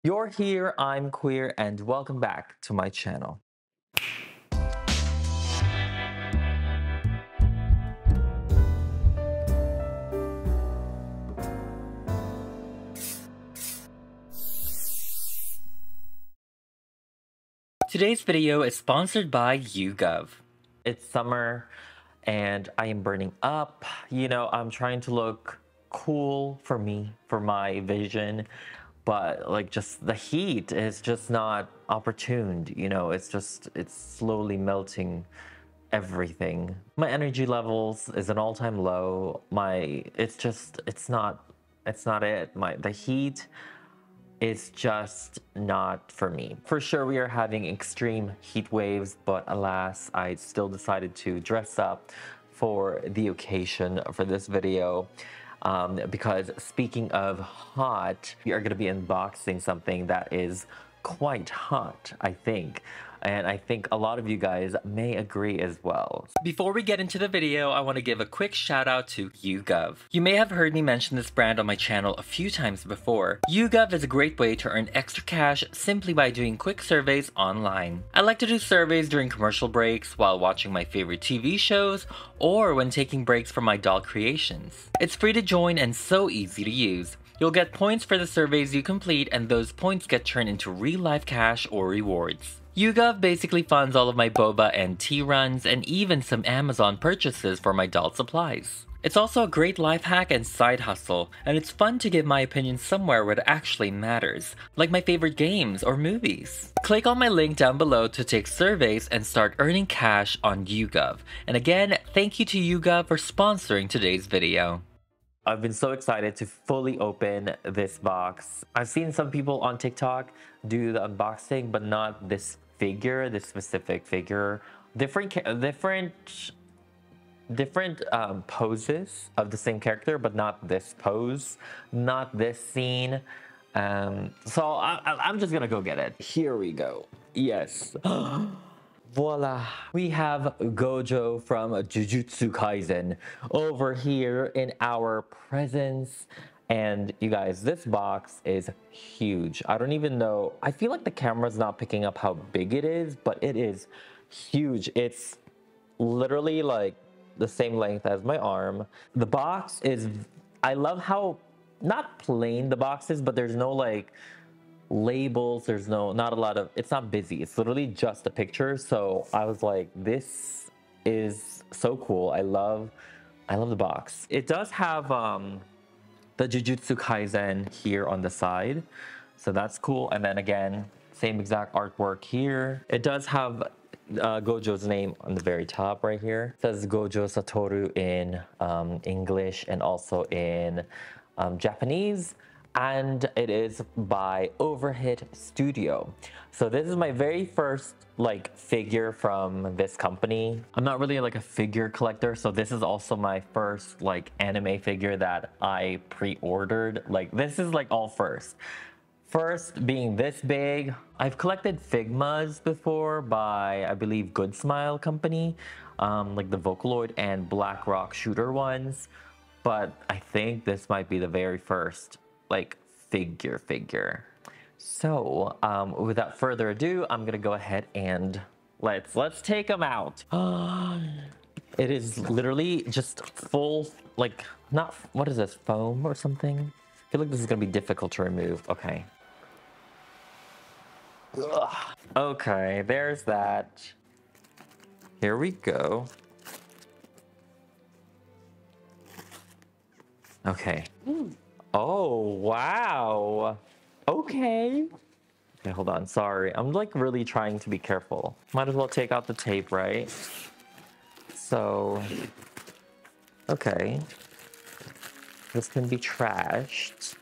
You're here, I'm queer, and welcome back to my channel. Today's video is sponsored by YouGov. It's summer and I am burning up. You know, I'm trying to look cool for me, for my vision, but like just the heat is just not opportuned. You know, it's slowly melting everything. My energy levels is an all-time low. It's not it. The heat is just not for me. For sure, we are having extreme heat waves, but alas, I still decided to dress up for the occasion for this video. Because speaking of hot, we are going to be unboxing something that is quite hot, I think. And I think a lot of you guys may agree as well. Before we get into the video, I want to give a quick shout out to YouGov. You may have heard me mention this brand on my channel a few times before. YouGov is a great way to earn extra cash simply by doing quick surveys online. I like to do surveys during commercial breaks, while watching my favorite TV shows, or when taking breaks from my doll creations. It's free to join and so easy to use. You'll get points for the surveys you complete, and those points get turned into real-life cash or rewards. YouGov basically funds all of my boba and tea runs, and even some Amazon purchases for my doll supplies. It's also a great life hack and side hustle, and it's fun to give my opinion somewhere where it actually matters, like my favorite games or movies. Click on my link down below to take surveys and start earning cash on YouGov. And again, thank you to YouGov for sponsoring today's video. I've been so excited to fully open this box. I've seen some people on TikTok do the unboxing, but not this figure, this specific figure. Different poses of the same character, but not this pose, not this scene. So I'm just gonna go get it. Here we go. Yes. Voila! We have Gojo from JUJUTSU Kaisen over here in our presence. And you guys, this box is huge. I don't even know. I feel like the camera's not picking up how big it is, but it is huge. It's literally like the same length as my arm. The box is, I love how, not plain the box is, but there's no like labels, there's not a lot of, it's not busy, it's literally just a picture. So I was like, this is so cool. I love the box. It does have the JUJUTSU Kaisen here on the side, so that's cool. And then again, same exact artwork here. It does have Gojo's name on the very top right here. It says Gojo Satoru in English and also in Japanese. And it is by Overhit Studio. So this is my very first like figure from this company. I'm not really like a figure collector, so this is also my first like anime figure that I pre-ordered. Like this is like all first being this big. I've collected Figmas before by, I believe, Good Smile company, like the Vocaloid and Black Rock Shooter ones, but I think this might be the very first like figure. So without further ado, I'm gonna go ahead and let's take them out. It is literally just full, like, not, what is this, foam or something? I feel like this is gonna be difficult to remove. Okay. Ugh. Okay, there's that. Here we go. Okay. Oh, wow. Okay. Okay, hold on. Sorry. I'm like really trying to be careful. Might as well take out the tape, right? So, okay. This can be trashed.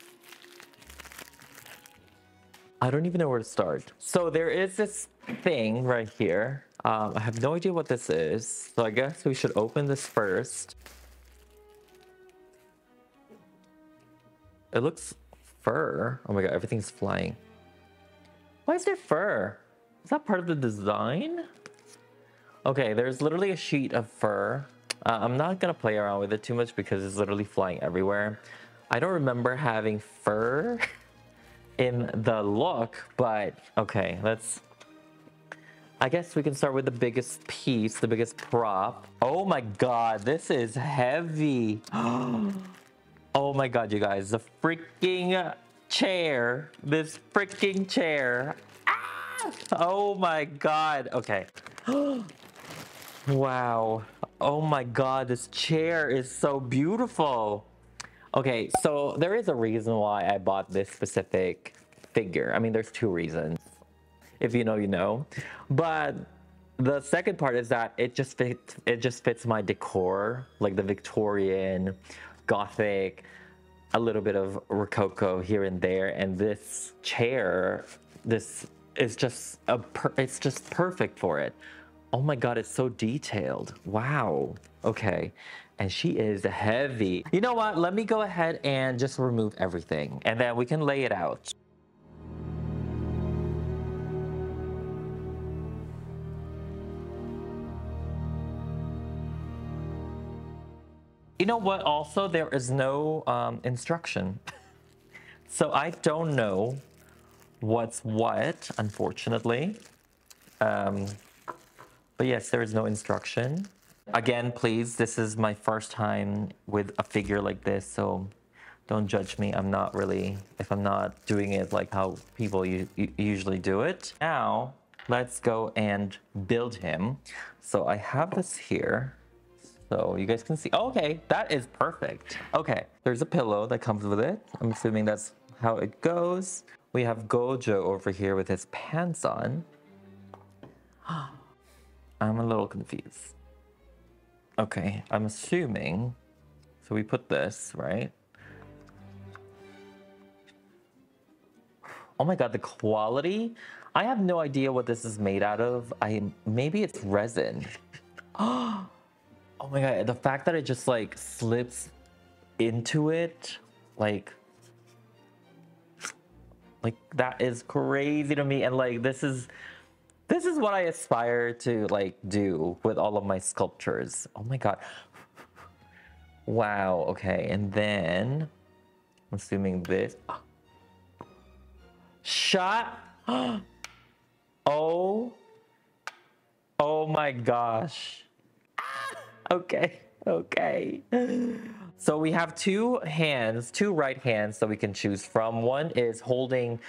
I don't even know where to start. So there is this thing right here. I have no idea what this is. So I guess we should open this first. It looks fur. Oh my god, everything's flying. Why is there fur? Is that part of the design? Okay, there's literally a sheet of fur. I'm not gonna play around with it too much because it's literally flying everywhere. I don't remember having fur in the look, but okay, I guess we can start with the biggest piece, the biggest prop. Oh my god, this is heavy. Oh my god, you guys, the freaking chair. This freaking chair. Ah! Oh my god. Okay. Wow. Oh my god, this chair is so beautiful. Okay, so there is a reason why I bought this specific figure. I mean, there's two reasons. If you know, you know. But the second part is that it just fits my decor, like the Victorian, Gothic, a little bit of Rococo here and there, and this chair, this is just it's just perfect for it. Oh my god, it's so detailed. Wow. Okay. And she is heavy. You know what? Let me go ahead and just remove everything, and then we can lay it out. You know what? Also, there is no instruction. So I don't know what's what, unfortunately. But yes, there is no instruction. Again, please, this is my first time with a figure like this, so don't judge me. I'm not really, if I'm not doing it like how people usually do it. Now, let's go and build him. So I have this here. So you guys can see, oh, okay, that is perfect. Okay, there's a pillow that comes with it. I'm assuming that's how it goes. We have Gojo over here with his pants on. I'm a little confused. Okay, I'm assuming, so we put this, right? Oh my god, the quality. I have no idea what this is made out of. Maybe it's resin. Oh my god, the fact that it just like slips into it, like that is crazy to me. And like this is what I aspire to like do with all of my sculptures. Oh my god. Wow, okay. And then I'm assuming this. Shot. Oh my gosh. Okay, okay. So we have two right hands that we can choose from. One is holding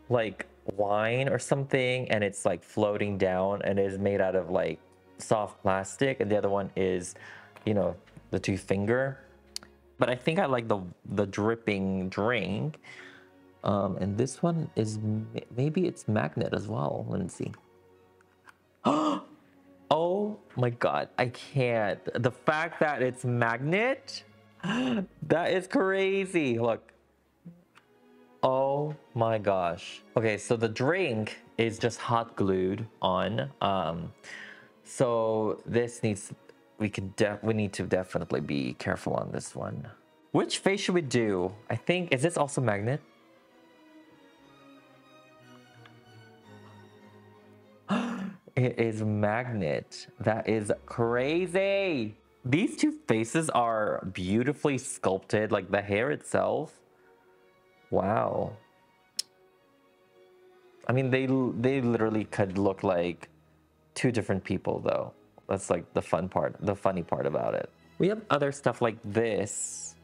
like wine or something, and it's like floating down and is made out of like soft plastic. And the other one is, you know, the two finger. But I think I like the dripping drink. And this one is, maybe it's magnet as well. Let's see. Oh my god, I can't. The fact that it's magnet, that is crazy. Look. Oh my gosh. Okay, so the drink is just hot glued on. So this needs, we need to definitely be careful on this one. Which face should we do? I think, is this also magnet? It is magnet. That is crazy. These two faces are beautifully sculpted, like the hair itself. Wow. I mean, they literally could look like two different people though. That's like the funny part about it. We have other stuff like this,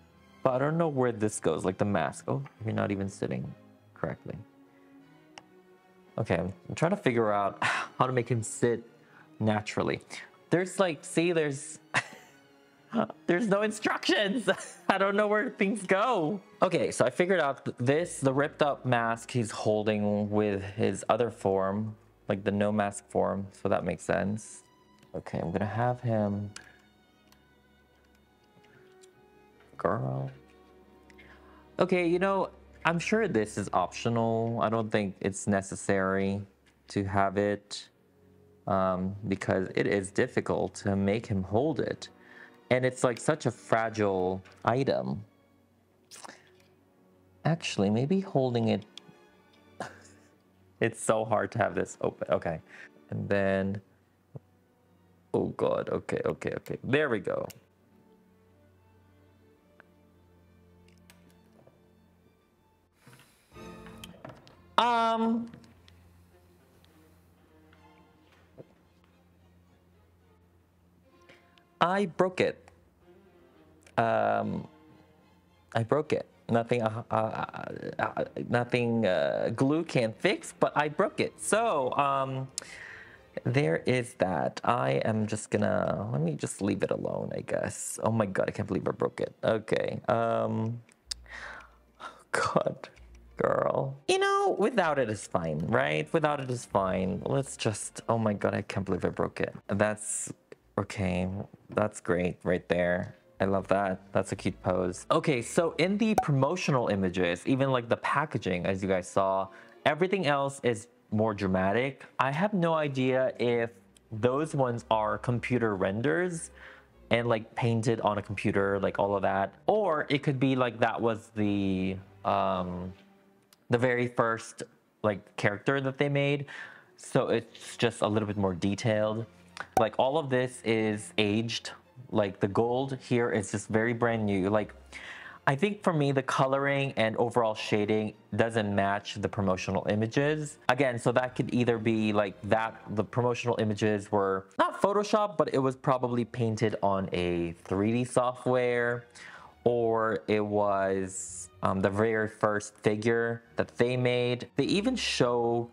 but I don't know where this goes, like the mask. Oh, you're not even sitting correctly. Okay, I'm trying to figure out how to make him sit naturally. There's like, see, there's no instructions. I don't know where things go. Okay, so I figured out the ripped up mask he's holding with his other form, like the no mask form, so that makes sense. Okay, I'm gonna have him. Girl. Okay, you know, I'm sure this is optional. I don't think it's necessary to have it because it is difficult to make him hold it. And it's like such a fragile item. Actually, maybe holding it, it's so hard to have this open. Okay. And then, oh God, okay. There we go. I broke it. I broke it. Nothing glue can fix, but I broke it. So there is that. I am just gonna, let me just leave it alone, I guess. Oh my god, I can't believe I broke it. Okay. God, girl. You know, without it is fine, right? Without it is fine. Let's just, oh my god, I can't believe I broke it. That's okay. That's great right there. I love that. That's a cute pose. Okay, so in the promotional images, even like the packaging, as you guys saw, everything else is more dramatic. I have no idea if those ones are computer renders and like painted on a computer, like all of that, or it could be like that was the very first like character that they made, so it's just a little bit more detailed. Like all of this is aged. Like the gold here is just very brand new. Like I think for me the coloring and overall shading doesn't match the promotional images. Again, so that could either be like that the promotional images were not Photoshop, but it was probably painted on a 3D software, or it was the very first figure that they made. They even show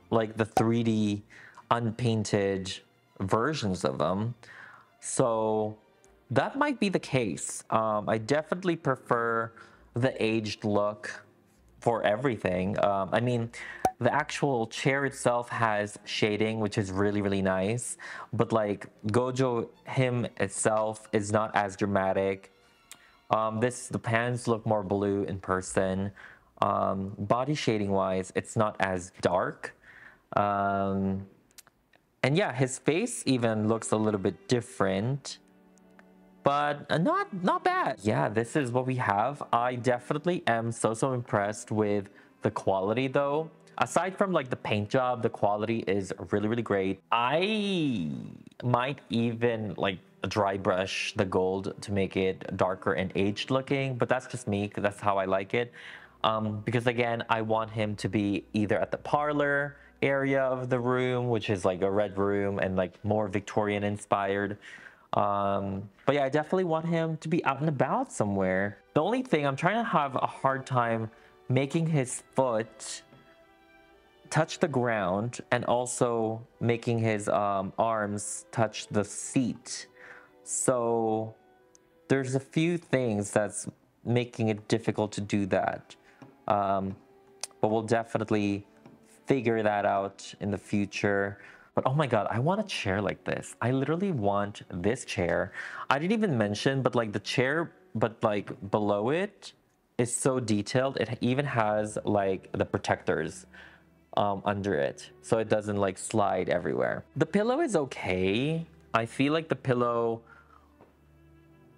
like the 3D unpainted versions of them. So that might be the case. I definitely prefer the aged look for everything. I mean, the actual chair itself has shading, which is really, really nice. But like Gojo, him itself is not as dramatic. The pants look more blue in person. Body shading wise, it's not as dark. And yeah, his face even looks a little bit different, but not bad. Yeah, this is what we have. I definitely am so impressed with the quality though. Aside from like the paint job, the quality is really, really great. I might even like dry brush the gold to make it darker and aged looking, but that's just me because that's how I like it. Because again, I want him to be either at the parlor area of the room, which is like a red room and like more Victorian inspired. But yeah, I definitely want him to be out and about somewhere. The only thing, I'm trying to have a hard time making his foot touch the ground and also making his arms touch the seat. So there's a few things that's making it difficult to do that. But we'll definitely figure that out in the future. But oh my god, I want a chair like this. I literally want this chair. I didn't even mention, but like the chair, but like below it is so detailed. It even has like the protectors under it, so it doesn't like slide everywhere. The pillow is okay. I feel like the pillow,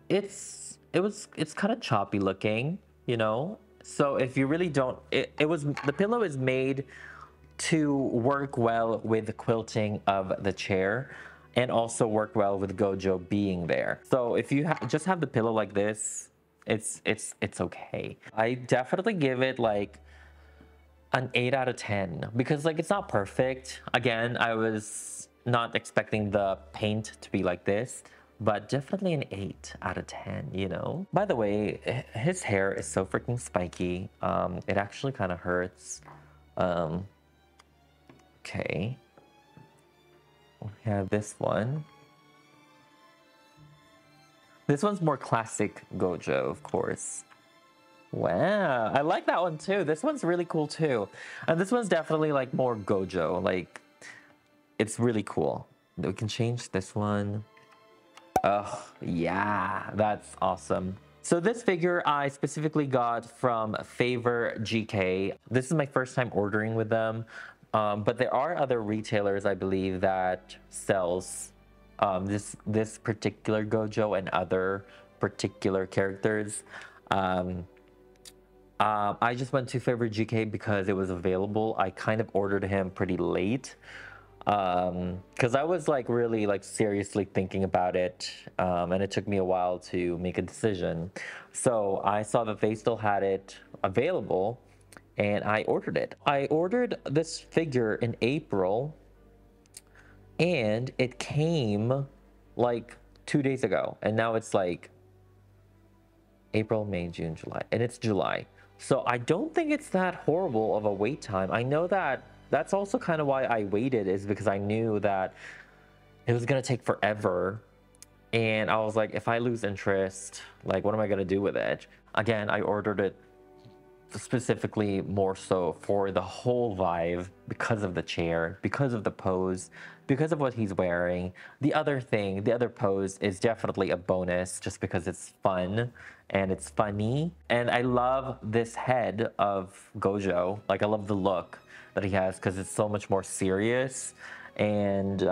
it's kind of choppy looking, you know? So if you really don't, the pillow is made to work well with the quilting of the chair and also work well with Gojo being there. So if you just have the pillow like this, it's okay. I definitely give it like an 8 out of 10 because like it's not perfect. Again, I was not expecting the paint to be like this, but definitely an 8 out of 10, you know? By the way, his hair is so freaking spiky. It actually kind of hurts. Okay. We have this one. This one's more classic Gojo, of course. Wow, I like that one too. This one's really cool too. And this one's definitely like more Gojo. Like, it's really cool. We can change this one. Oh, yeah, that's awesome. So this figure I specifically got from Favor GK. This is my first time ordering with them. But there are other retailers, I believe, that sells this particular Gojo and other particular characters. I just went to Favor GK because it was available. I kind of ordered him pretty late because I was like really like seriously thinking about it, and it took me a while to make a decision. So I saw that they still had it available, and I ordered it. I ordered this figure in April, and it came like 2 days ago, and now it's like April, May, June, July, and it's July. So I don't think it's that horrible of a wait time. I know that that's also kind of why I waited, is because I knew that it was gonna take forever. And I was like, if I lose interest, like, what am I gonna do with it? Again, I ordered it specifically more so for the whole vibe, because of the chair, because of the pose, because of what he's wearing. The other pose is definitely a bonus just because it's fun and it's funny. And I love this head of Gojo. Like, I love the look that he has because it's so much more serious, and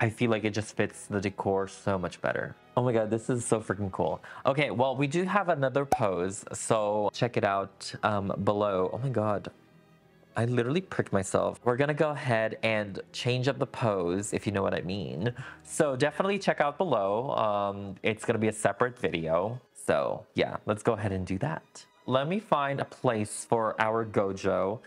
I feel like it just fits the decor so much better. Oh my god, this is so freaking cool. Okay, well, we do have another pose, so check it out below. Oh my god, I literally pricked myself. We're gonna go ahead and change up the pose, if you know what I mean. So definitely check out below. It's gonna be a separate video. So yeah, let's go ahead and do that. Let me find a place for our Gojo,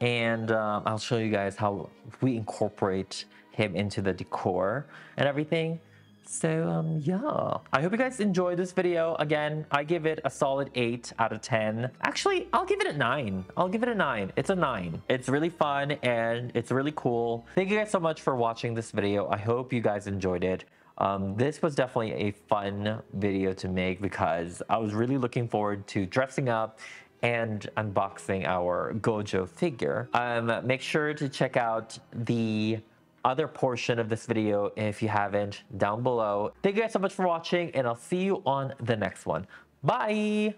and I'll show you guys how we incorporate him into the decor and everything. So yeah, I hope you guys enjoyed this video. Again, I give it a solid 8 out of 10. Actually, I'll give it a 9. I'll give it a 9. It's a 9. It's really fun and it's really cool. Thank you guys so much for watching this video. I hope you guys enjoyed it. This was definitely a fun video to make because I was really looking forward to dressing up and unboxing our Gojo figure. Make sure to check out the other portion of this video if you haven't, down below. Thank you guys so much for watching, and I'll see you on the next one. Bye!